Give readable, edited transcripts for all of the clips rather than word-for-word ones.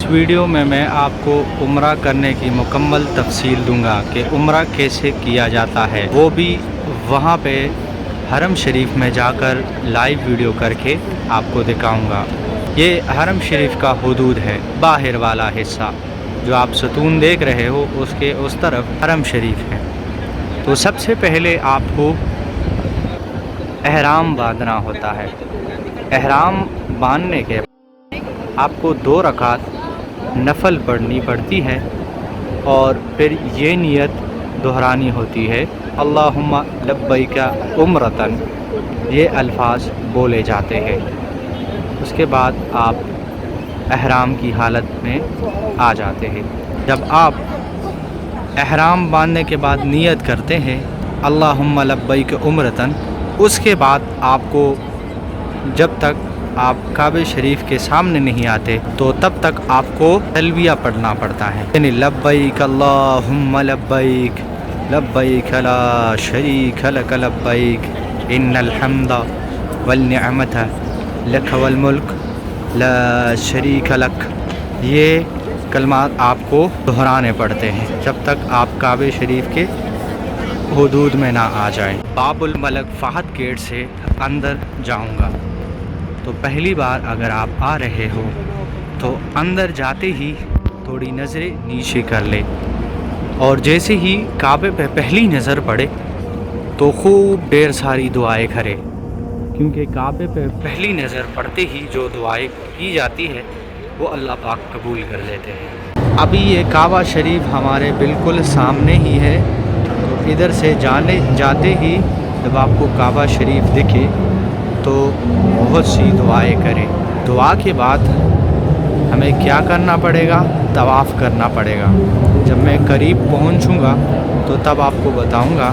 Video میں آپ کو عمرہ کرنے کی مکمل تفصیل دوں گا کہ عمرہ کیسے کیا جاتا ہے، وہ بھی وہاں پہ حرم شریف میں جا کر لائیو ویڈیو کر کے آپ کو دکھاؤں گا۔ یہ حرم شریف کا حدود ہے، باہر والا حصہ جو آپ ستون دیکھ رہے ہو اس کے اس طرف حرم شریف ہے۔ تو سب سے پہلے آپ کو احرام باندھنا ہوتا ہے۔ احرام باندھنے کے آپ کو 2 رکعت نفل پڑھنی پڑتی ہے اور پھر یہ نیت دہرانی ہوتی ہے، اللہم لبیک عمرتن، یہ الفاظ بولے جاتے ہیں۔ اس کے بعد آپ احرام کی حالت میں آ جاتے ہیں۔ جب آپ احرام باندھنے کے بعد نیت کرتے ہیں اللہم لبیک عمرتن، اس کے بعد آپ کو جب تک آپ کعبہ شریف کے سامنے نہیں آتے تو تب تک آپ کو تلبیہ پڑھنا پڑتا ہے، یعنی لبیک اللہم لبیک لبیک لا شریک لک لبیک ان الحمد والنعمت لک والملک لا شریک لک۔ یہ کلمات آپ کو دہرانے پڑتے ہیں جب تک آپ کعبہ شریف کے حدود میں نہ آ جائیں۔ باب الملک فہد گیٹ سے اندر جاؤں گا، تو پہلی بار اگر آپ آ رہے ہو تو اندر جاتے ہی تھوڑی نظریں نیچے کر لے، اور جیسے ہی کعبے پہ پہلی نظر پڑے تو خوب ڈھیر ساری دعائیں کرے، کیونکہ کعبے پہ پہلی نظر پڑتے ہی جو دعائیں کی جاتی ہے وہ اللہ پاک قبول کر لیتے ہیں۔ ابھی یہ کعبہ شریف ہمارے بالکل سامنے ہی ہے، تو ادھر سے جاتے ہی جب آپ کو کعبہ شریف دکھے تو بہت سی دعائیں کریں۔ دعا کے بعد ہمیں کیا کرنا پڑے گا؟ طواف کرنا پڑے گا۔ جب میں قریب پہنچوں گا تو تب آپ کو بتاؤں گا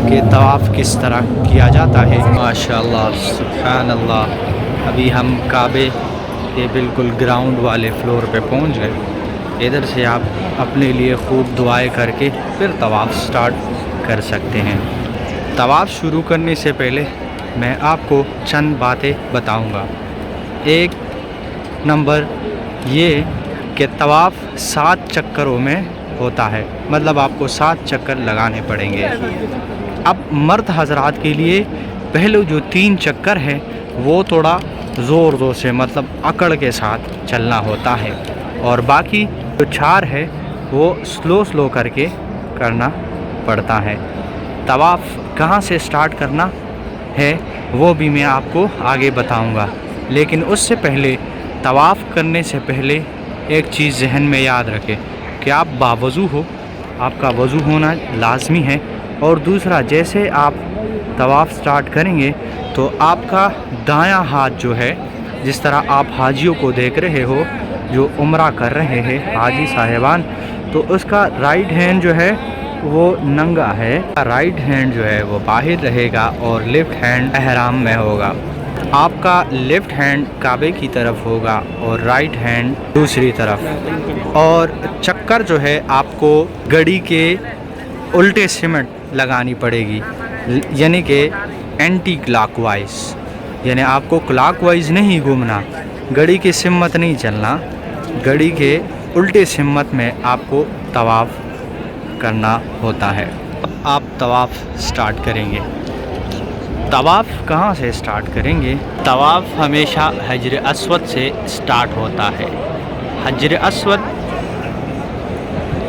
کہ طواف کس طرح کیا جاتا ہے۔ ماشاءاللہ سبحان اللہ، ابھی ہم کعبے کے بالکل گراؤنڈ والے فلور پہ پہنچ گئے۔ ادھر سے آپ اپنے لیے خوب دعائیں کر کے پھر طواف سٹارٹ کر سکتے ہیں۔ طواف شروع کرنے سے پہلے میں آپ کو چند باتیں بتاؤں گا۔ ایک نمبر یہ کہ طواف 7 چکروں میں ہوتا ہے، مطلب آپ کو 7 چکر لگانے پڑیں گے۔ اب مرد حضرات کے لیے پہلے جو 3 چکر ہے وہ تھوڑا زور سے مطلب اکڑ کے ساتھ چلنا ہوتا ہے، اور باقی جو 4 ہے وہ سلو کر کے کرنا پڑتا ہے۔ طواف کہاں سے سٹارٹ کرنا ہے وہ بھی میں آپ کو آگے بتاؤں گا، لیکن اس سے پہلے طواف کرنے سے پہلے ایک چیز ذہن میں یاد رکھیں کہ آپ باوضو ہو، آپ کا وضو ہونا لازمی ہے۔ اور دوسرا، جیسے آپ طواف سٹارٹ کریں گے تو آپ کا دایاں ہاتھ جو ہے، جس طرح آپ حاجیوں کو دیکھ رہے ہو جو عمرہ کر رہے ہیں حاجی صاحبان، تو اس کا رائٹ ہینڈ جو ہے وہ ننگا ہے، رائٹ ہینڈ جو ہے وہ باہر رہے گا اور لیفٹ ہینڈ احرام میں ہوگا۔ آپ کا لیفٹ ہینڈ کعبے کی طرف ہوگا اور رائٹ ہینڈ دوسری طرف، اور چکر جو ہے آپ کو گھڑی کے الٹے سمت لگانی پڑے گی، یعنی کہ اینٹی کلاک وائز، یعنی آپ کو کلاک وائز نہیں گھومنا، گھڑی کی سمت نہیں چلنا، گھڑی کے الٹے سمت میں آپ کو طواف کرنا ہوتا ہے۔ اب آپ طواف سٹارٹ کریں گے۔ طواف کہاں سے سٹارٹ کریں گے؟ طواف ہمیشہ حجر اسود سے سٹارٹ ہوتا ہے۔ حجر اسود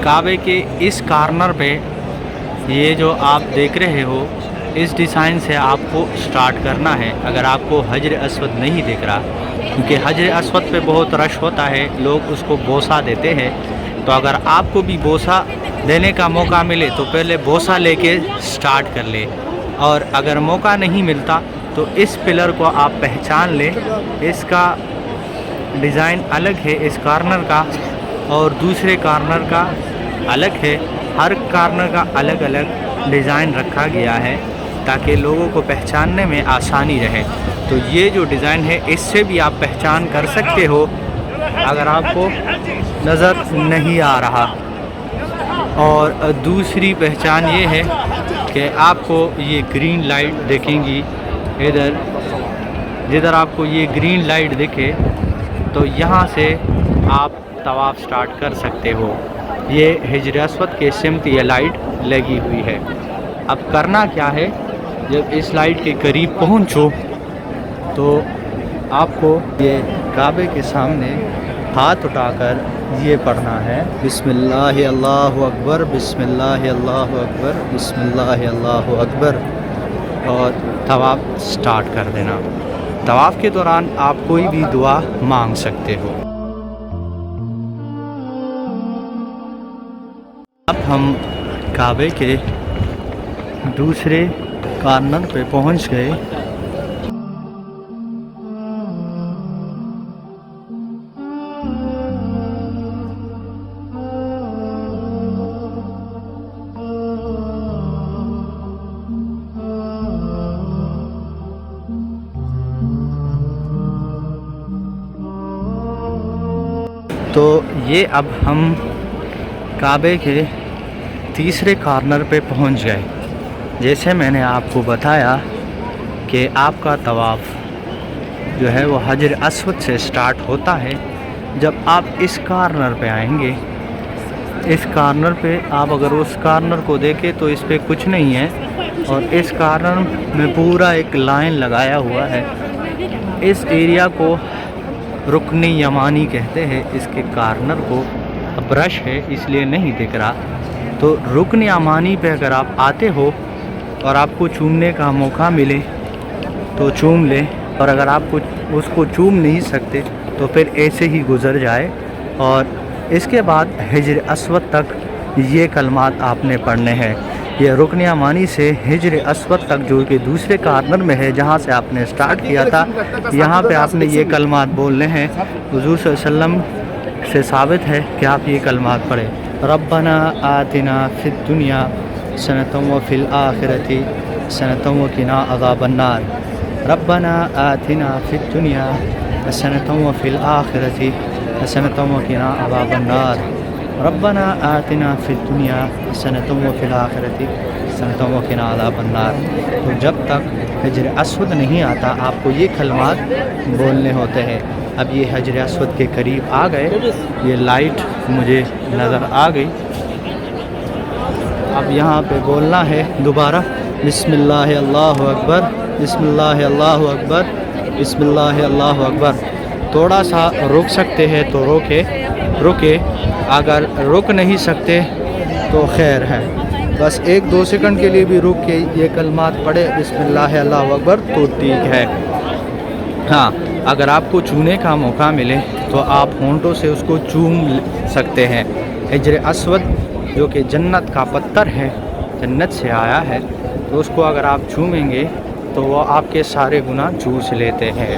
کعبے کے اس کارنر پہ، یہ جو آپ دیکھ رہے ہو اس ڈیزائن سے آپ کو سٹارٹ کرنا ہے۔ اگر آپ کو حجر اسود نہیں دکھ رہا، کیونکہ حجر اسود پہ بہت رش ہوتا ہے، لوگ اس کو بوسہ دیتے ہیں، تو اگر آپ کو بھی بوسہ دینے کا موقع ملے تو پہلے بوسہ لے کے سٹارٹ کر لے، اور اگر موقع نہیں ملتا تو اس پلر کو آپ پہچان لیں، اس کا ڈیزائن الگ ہے اس کارنر کا اور دوسرے کارنر کا الگ ہے، ہر کارنر کا الگ الگ ڈیزائن رکھا گیا ہے تاکہ لوگوں کو پہچاننے میں آسانی رہے۔ تو یہ جو ڈیزائن ہے اس سے بھی آپ پہچان کر سکتے ہو اگر آپ کو نظر نہیں آ رہا۔ اور دوسری پہچان یہ ہے کہ آپ کو یہ گرین لائٹ دیکھیں گی، جدھر آپ کو یہ گرین لائٹ دکھے تو یہاں سے آپ طواف سٹارٹ کر سکتے ہو۔ یہ حجر اسود کے سمت یہ لائٹ لگی ہوئی ہے۔ اب کرنا کیا ہے، جب اس لائٹ کے قریب پہنچو تو آپ کو یہ کعبے کے سامنے ہاتھ اٹھا کر یہ پڑھنا ہے، بسم اللہ اللہ اکبر، بسم اللہ اللہ اکبر، بسم اللہ اللہ اکبر، اور طواف سٹارٹ کر دینا۔ طواف کے دوران آپ کوئی بھی دعا مانگ سکتے ہو۔ اب ہم کعبے کے دوسرے کارنر پہ پہنچ گئے۔ تو یہ اب ہم کعبے کے تیسرے کارنر پہ پہنچ گئے۔ جیسے میں نے آپ کو بتایا کہ آپ کا طواف جو ہے وہ حجر اسود سے سٹارٹ ہوتا ہے۔ جب آپ اس کارنر پہ آئیں گے، اس کارنر پہ آپ اگر اس کارنر کو دیکھیں تو اس پہ کچھ نہیں ہے، اور اس کارنر میں پورا ایک لائن لگایا ہوا ہے۔ اس ایریا کو رکن یمانی کہتے ہیں۔ اس کے کارنر کو برش ہے اس لیے نہیں دکھ رہا، تو رکن یمانی پہ اگر آپ آتے ہو اور آپ کو چومنے کا موقع ملے تو چوم لیں، اور اگر آپ اس کو چوم نہیں سکتے تو پھر ایسے ہی گزر جائے۔ اور اس کے بعد حجر اسود تک یہ کلمات آپ نے پڑھنے ہیں۔ یہ رکن یمانی سے حجر اسود تک جو کہ دوسرے کارنر میں ہے جہاں سے آپ نے سٹارٹ کیا تھا، یہاں پہ آپ نے یہ کلمات بولنے ہیں۔ حضور صلی اللہ علیہ وسلم سے ثابت ہے کہ آپ یہ کلمات پڑھیں، ربنا آتنا فی الدنیا حسنۃ وفی الآخرۃ حسنۃ وقنا عذاب النار، ربنا آتنا فی الدنیا حسنۃ وفی الآخرۃ حسنۃ وقنا عذاب النار، ربنا آتنا فی الدنیا حسنۃ وفی الآخرۃ حسنۃ وقنا عذاب النار۔ تو جب تک حجر اسود نہیں آتا آپ کو یہ کلمات بولنے ہوتے ہیں۔ اب یہ حجر اسود کے قریب آ گئے، یہ لائٹ مجھے نظر آ گئی۔ اب یہاں پہ بولنا ہے دوبارہ، بسم اللہ اللہ اکبر، بسم اللہ اللہ اکبر، بسم اللہ اللہ اکبر۔ تھوڑا سا رک سکتے ہیں تو رکے، اگر رک نہیں سکتے تو خیر ہے، بس 1-2 سیکنڈ کے لیے بھی رک کے یہ کلمات پڑھے، بسم اللہ اللہ اکبر، تو ٹھیک ہے۔ ہاں، اگر آپ کو چونے کا موقع ملے تو آپ ہونٹوں سے اس کو چوم سکتے ہیں۔ حجر اسود جو کہ جنت کا پتھر ہے، جنت سے آیا ہے، تو اس کو اگر آپ چومیں گے تو وہ آپ کے سارے گناہ چوس لیتے ہیں۔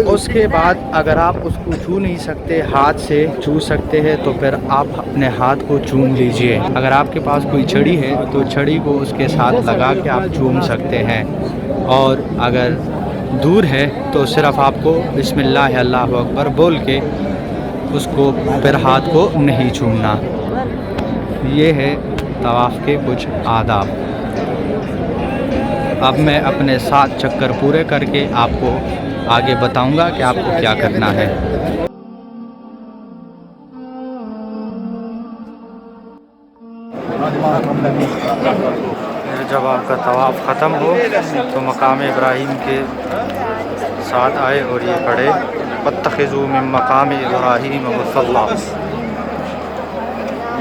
اس کے بعد اگر آپ اس کو چھو نہیں سکتے، ہاتھ سے چھو سکتے ہیں تو پھر آپ اپنے ہاتھ کو چوم لیجئے۔ اگر آپ کے پاس کوئی چھڑی ہے تو چھڑی کو اس کے ساتھ لگا کے آپ چوم سکتے ہیں، اور اگر دور ہے تو صرف آپ کو بسم اللہ اللہ اکبر بول کے اس کو پھر ہاتھ کو نہیں چومنا۔ یہ ہے طواف کے کچھ آداب۔ اب میں اپنے 7 چکر پورے کر کے آپ کو آگے بتاؤں گا کہ آپ کو کیا کرنا ہے۔ جب آپ کا طواف ختم ہو تو مقام ابراہیم کے ساتھ آئے اور یہ پڑھے، واتخذوا من مقام ابراہیم مصلی۔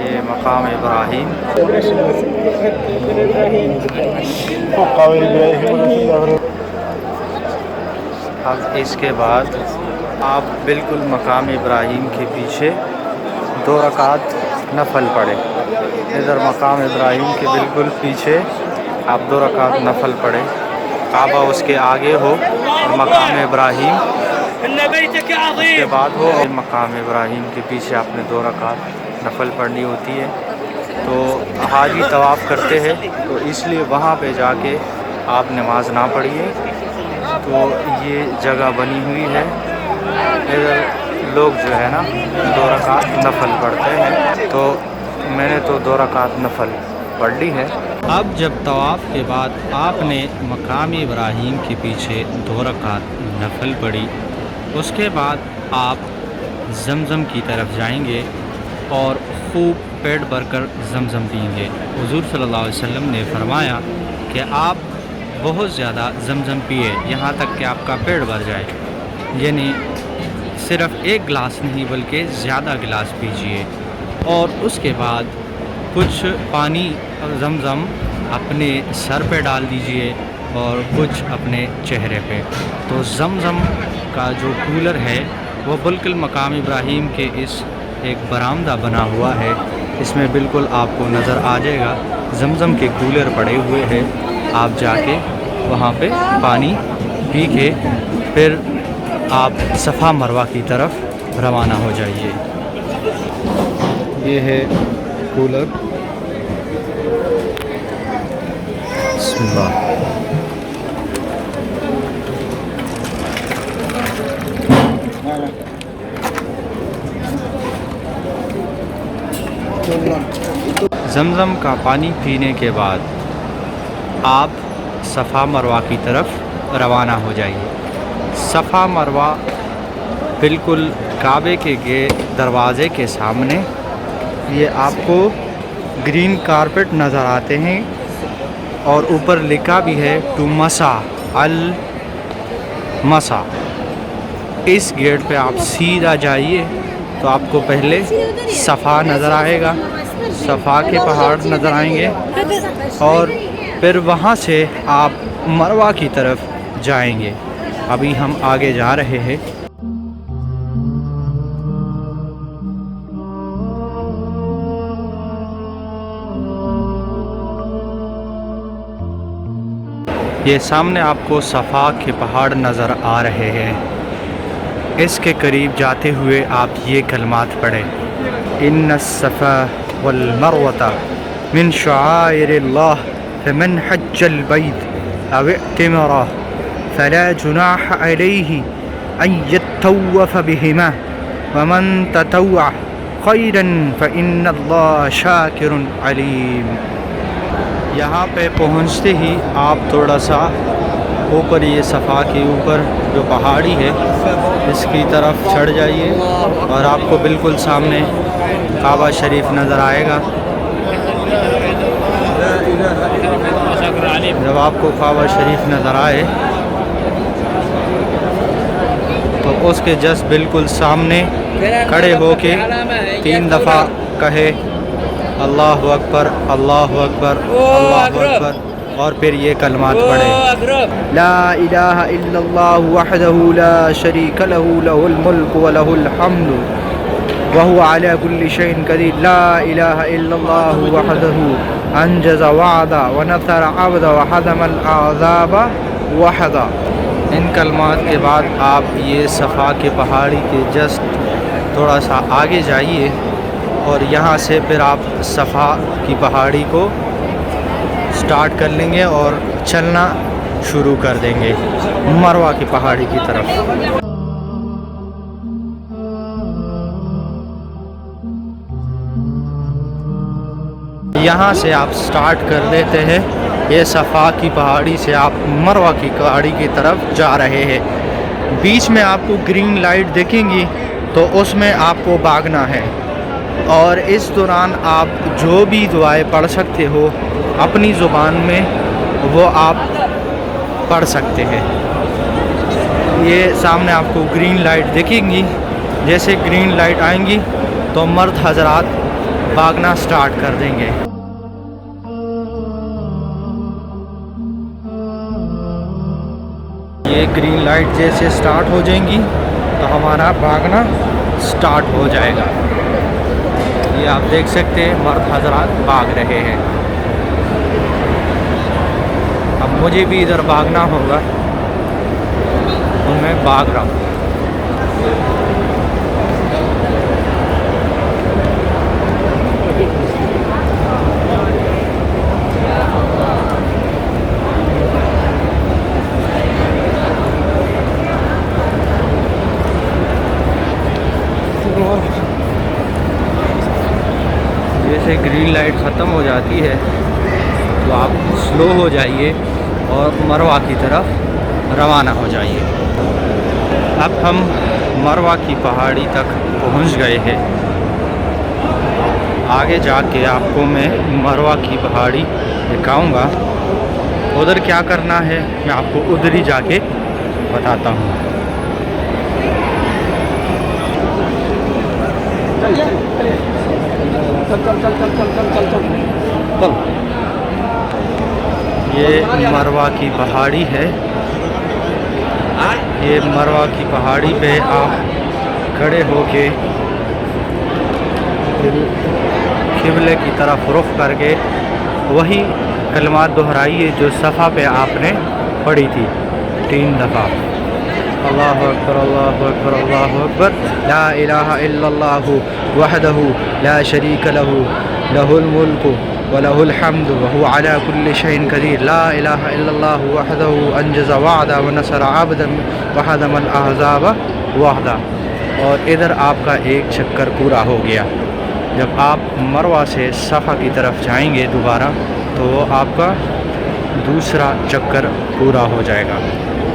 یہ مقام ابراہیم اب اس کے بعد آپ بالکل مقام ابراہیم کے پیچھے 2 رکعت نفل پڑھیں۔ ادھر مقام ابراہیم کے بالکل پیچھے آپ 2 رکعت نفل پڑھیں، کعبہ اس کے آگے ہو اور مقام ابراہیم اس کے بعد ہو۔ مقام ابراہیم کے پیچھے آپ نے 2 رکعت نفل پڑھنی ہوتی ہے۔ تو حاجی طواف کرتے ہیں تو اس لیے وہاں پہ جا کے آپ نماز نہ پڑھیے۔ تو یہ جگہ بنی ہوئی ہے، ادھر لوگ جو ہے نا 2 رکعت نفل پڑھتے ہیں، تو میں نے تو 2 رکعت نفل پڑھ لی ہے۔ اب جب طواف کے بعد آپ نے مقام ابراہیم کے پیچھے 2 رکعت نفل پڑھی اس کے بعد آپ زمزم کی طرف جائیں گے اور خوب پیٹ بھر کر زمزم پئیں گے۔ حضور صلی اللہ علیہ وسلم نے فرمایا کہ آپ بہت زیادہ زمزم پیے یہاں تک کہ آپ کا پیٹ بھر جائے، یعنی صرف ایک گلاس نہیں بلکہ زیادہ گلاس پیجیے، اور اس کے بعد کچھ پانی زمزم اپنے سر پہ ڈال دیجئے اور کچھ اپنے چہرے پہ۔ تو زمزم کا جو کولر ہے وہ بالکل مقام ابراہیم کے اس ایک برآمدہ بنا ہوا ہے، اس میں بالکل آپ کو نظر آ جائے گا زمزم کے کولر پڑے ہوئے ہیں۔ آپ جا کے وہاں پہ پانی پی کے پھر آپ صفا مروہ کی طرف روانہ ہو جائیے۔ یہ ہے کولر، بسم اللہ۔ زمزم کا پانی پینے کے بعد آپ صفا مروہ کی طرف روانہ ہو جائیے۔ صفا مروہ بالکل کعبے کے دروازے کے سامنے، یہ آپ کو گرین کارپٹ نظر آتے ہیں اور اوپر لکھا بھی ہے ٹو مسا المسا۔ اس گیٹ پہ آپ سیدھا جائیے تو آپ کو پہلے صفا نظر آئے گا، صفا کے پہاڑ نظر آئیں گے، اور پھر وہاں سے آپ مروہ کی طرف جائیں گے۔ ابھی ہم آگے جا رہے ہیں۔ یہ سامنے آپ کو صفا کے پہاڑ نظر آ رہے ہیں، اس کے قریب جاتے ہوئے آپ یہ کلمات پڑھیں: ان الصفا والمروة من شعائر اللہ فمن حج البیت او اعتمر فلا جناح علیہ ان یطوف بہما ومن تطوع خیرا فإن اللہ شاکر علیم۔ یہاں پہ پہنچتے ہی آپ تھوڑا سا اوپر، یہ صفا کے اوپر جو پہاڑی ہے اس کی طرف چڑھ جائیے اور آپ کو بالکل سامنے کعبہ شریف نظر آئے گا۔ جب آپ کو کعبہ شریف نظر آئے تو اس کے جسٹ بالکل سامنے کھڑے ہو کے 3 دفعہ کہے اللہ اکبر اللہ اکبر اللہ اکبر، اور پھر یہ کلمات پڑھے: لا الہ الا اللہ وحدہ لا شریک لہ لہ الملک ولہ الحمد وہو علی کل شیء قدیر، لا الہ الا اللہ وحدہ انجز وعدہ ونصر عبدہ وحدم الاعذاب وحدہ۔ ان کلمات کے بعد آپ یہ صفا کے پہاڑی کے جسٹ تھوڑا سا آگے جائیے اور یہاں سے پھر آپ صفا کی پہاڑی کو سٹارٹ کر لیں گے اور چلنا شروع کر دیں گے مروہ کی پہاڑی کی طرف۔ یہاں سے آپ سٹارٹ کر لیتے ہیں، یہ صفا کی پہاڑی سے آپ مروہ کی پہاڑی کی طرف جا رہے ہیں۔ بیچ میں آپ کو گرین لائٹ دیکھیں گی تو اس میں آپ کو بھاگنا ہے، اور اس دوران آپ جو بھی دعائیں پڑھ سکتے ہو اپنی زبان میں وہ آپ پڑھ سکتے ہیں۔ یہ سامنے آپ کو گرین لائٹ دیکھیں گی، جیسے گرین لائٹ آئیں گی تو مرد حضرات بھاگنا سٹارٹ کر دیں گے۔ یہ گرین لائٹ جیسے سٹارٹ ہو جائیں گی تو ہمارا بھاگنا سٹارٹ ہو جائے گا۔ یہ آپ دیکھ سکتے ہیں مرد حضرات بھاگ رہے ہیں۔ اب مجھے بھی ادھر بھاگنا ہوگا تو میں بھاگ رہا ہوں۔ جیسے گرین لائٹ ختم ہو جاتی ہے تو آپ سلو ہو جائیے اور مروہ کی طرف روانہ ہو جائیے۔ اب ہم مروہ کی پہاڑی تک پہنچ گئے ہیں. آگے جا کے آپ کو میں مروہ کی پہاڑی دکھاؤں گا. ادھر کیا کرنا ہے میں آپ کو ادھر ہی جا کے بتاتا ہوں. یہ مروہ کی پہاڑی ہے. یہ مروہ کی پہاڑی پہ آپ کھڑے ہو کے قبلے کی طرف رخ کر کے وہی کلمات دہرائیے جو صفا پہ آپ نے پڑھی تھی 3 دفعہ. اللہ اکبر اللہ اکبر اللہ اکبر لا الہ الا اللہ وحدہ لا شریک لہ لہ الملک وَلَهُ الْحَمْدُ وَهُوَ عَلَى كُلِّ شَيْءٍ قَدِيرٌ لَا إِلَٰهَ إِلَّا اللَّهُ وَحْدَهُ أَنْجَزَ وَعْدَهُ وَنَصَرَ عَبْدًا وَهَزَمَ الْأَحْزَابَ وَحْدَهُ. اور ادھر آپ کا ایک چکر پورا ہو گیا. جب آپ مروہ سے صفا کی طرف جائیں گے دوبارہ تو آپ کا دوسرا چکر پورا ہو جائے گا.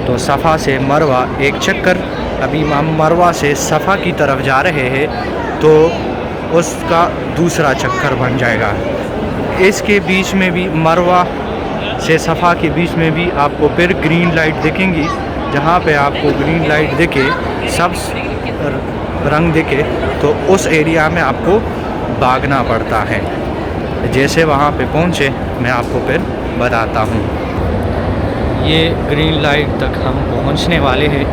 تو صفا سے مروہ ایک چکر. ابھی ہم مروہ سے صفا کی طرف جا رہے ہیں تو اس کا دوسرا چکر بن جائے گا. اس کے بیچ میں بھی مروہ سے صفا کے بیچ میں بھی آپ کو پھر گرین لائٹ دکھیں گی. جہاں پہ آپ کو گرین لائٹ دکھے سبز رنگ دکھے تو اس ایریا میں آپ کو بھاگنا پڑتا ہے. جیسے وہاں پہ پہنچے میں آپ کو پھر بتاتا ہوں. یہ گرین لائٹ تک ہم پہنچنے والے ہیں.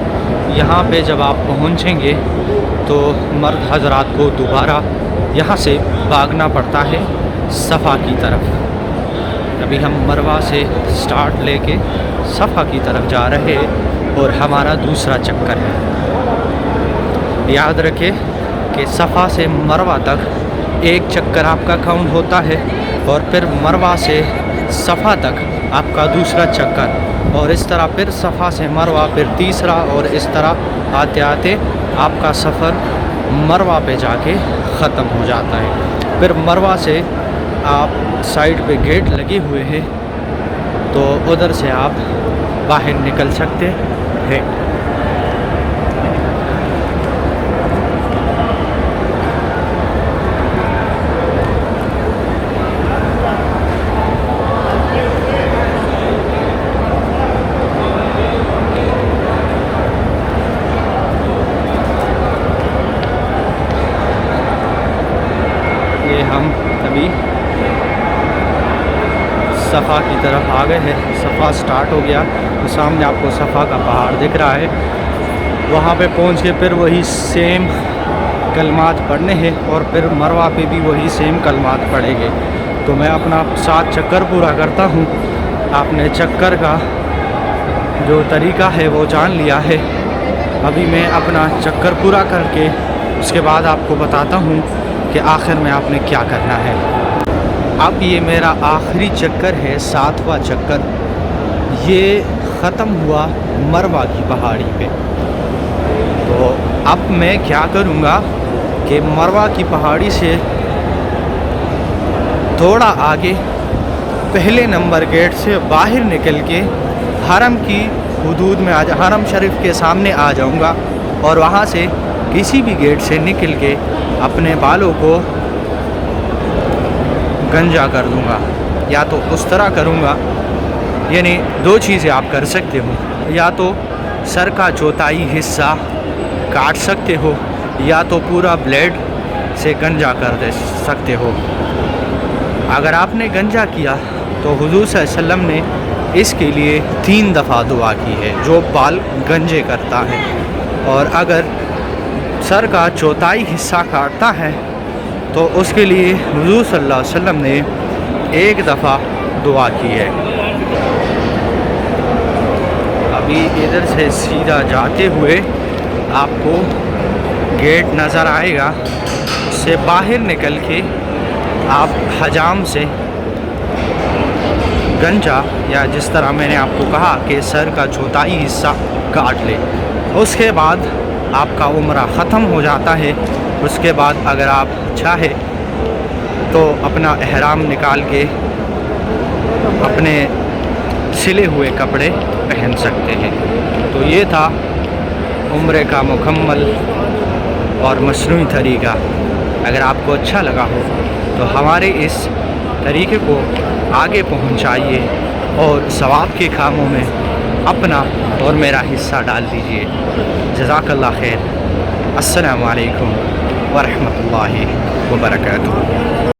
یہاں پہ جب آپ پہنچیں گے تو مرد حضرات کو دوبارہ یہاں سے بھاگنا پڑتا ہے صفا کی طرف. ابھی ہم مروہ سے سٹارٹ لے کے صفا کی طرف جا رہے اور ہمارا دوسرا چکر ہے. یاد رکھے کہ صفا سے مروہ تک ایک چکر آپ کا کاؤنٹ ہوتا ہے اور پھر مروہ سے صفا تک آپ کا دوسرا چکر, اور اس طرح پھر صفا سے مروہ پھر تیسرا, اور اس طرح آتے آتے آپ کا سفر مروہ پہ جا کے ختم ہو جاتا ہے. پھر مروہ سے آپ سائڈ پہ گیٹ لگے ہوئے ہیں تو ادھر سے آپ باہر نکل سکتے ہیں. یہ ہم ابھی صفا کی طرف آ گئے ہیں. صفا سٹارٹ ہو گیا تو سامنے آپ کو صفا کا پہاڑ دکھ رہا ہے. وہاں پہ پہنچ کے پھر وہی سیم کلمات پڑھنے ہیں اور پھر مروہ پہ بھی وہی سیم کلمات پڑھیں گے. تو میں اپنا 7 چکر پورا کرتا ہوں. آپ نے چکر کا جو طریقہ ہے وہ جان لیا ہے. ابھی میں اپنا چکر پورا کر کے اس کے بعد آپ کو بتاتا ہوں کہ آخر میں آپ نے کیا کرنا ہے. اب یہ میرا آخری چکر ہے, 7واں چکر. یہ ختم ہوا مروہ کی پہاڑی پہ. تو اب میں کیا کروں گا کہ مروہ کی پہاڑی سے تھوڑا آگے پہلے نمبر گیٹ سے باہر نکل کے حرم کی حدود میں حرم شریف کے سامنے آ جاؤں گا, اور وہاں سے کسی بھی گیٹ سے نکل کے اپنے بالوں کو گنجا کر دوں گا. یا تو اس طرح کروں گا, یعنی 2 چیزیں آپ کر سکتے ہو. یا تو سر کا چوتھائی حصہ کاٹ سکتے ہو, یا تو پورا بلیڈ سے گنجا کر دے سکتے ہو. اگر آپ نے گنجا کیا تو حضور صلی اللہ علیہ وسلم نے اس کے لیے 3 دفعہ دعا کی ہے جو بال گنجے کرتا ہے. اور اگر سر کا چوتھائی حصہ کاٹتا ہے تو اس کے لیے حضور صلی اللہ علیہ وسلم نے 1 دفعہ دعا کی ہے. ابھی ادھر سے سیدھا جاتے ہوئے آپ کو گیٹ نظر آئے گا, اس سے باہر نکل کے آپ حجام سے گنجا, یا جس طرح میں نے آپ کو کہا کہ سر کا چوتھائی حصہ کاٹ لے. اس کے بعد آپ کا عمرہ ختم ہو جاتا ہے. اس کے بعد اگر آپ چاہے تو اپنا احرام نکال کے اپنے سلے ہوئے کپڑے پہن سکتے ہیں. تو یہ تھا عمرے کا مکمل اور مصنوعی طریقہ اگر آپ کو اچھا لگا ہو تو ہمارے اس طریقے کو آگے پہنچائیے اور ثواب کے کاموں میں اپنا اور میرا حصہ ڈال دیجیے۔ جزاک اللہ خیر۔ السلام علیکم ورحمۃ اللہ وبرکاتہ۔